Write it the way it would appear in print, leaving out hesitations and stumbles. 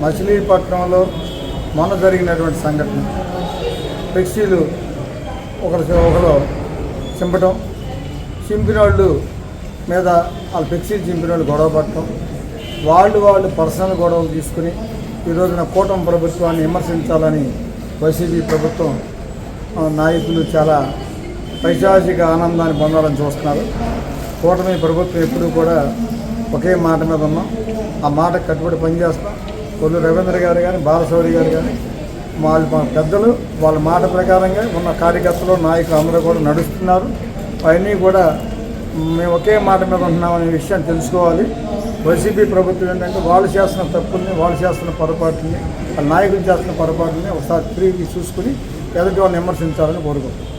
మచిలీపట్నంలో మొన్న జరిగినటువంటి సంఘటన, ఫ్లెక్సీలు ఒకరు చింపటం, చింపిన వాళ్ళు మీద వాళ్ళ ఫ్లెక్సీలు చింపిన వాళ్ళు గొడవ పడటం, వాళ్ళు పర్సనల్ గొడవలు తీసుకుని ఈ రోజున కూటమి ప్రభుత్వాన్ని విమర్శించాలని వైసీపీ ప్రభుత్వం నాయకులు చాలా పైశాచిక ఆనందాన్ని పొందాలని చూస్తున్నారు. కూటమి ప్రభుత్వం ఎప్పుడూ కూడా ఒకే మాట మీద ఉన్నాం, ఆ మాటకు కట్టుబడి పనిచేస్తాం. కొల్లు రవీంద్ర గారు కానీ, బాలశౌరి గారు కానీ, వాళ్ళ పెద్దలు వాళ్ళ మాట ప్రకారంగా ఉన్న కార్యకర్తలు నాయకులు అందరూ కూడా నడుస్తున్నారు. అవన్నీ కూడా మేము ఒకే మాట మీద ఉంటున్నామనే విషయాన్ని తెలుసుకోవాలి. వైసీపీ ప్రభుత్వం ఏంటంటే వాళ్ళు చేస్తున్న తప్పుల్ని, వాళ్ళు చేస్తున్న పొరపాట్లని, వాళ్ళ నాయకులు చేస్తున్న పొరపాట్లని ఒకసారి తిరిగి చూసుకుని ఎదుటి వాళ్ళని విమర్శించాలని కోరుకుంటున్నాం.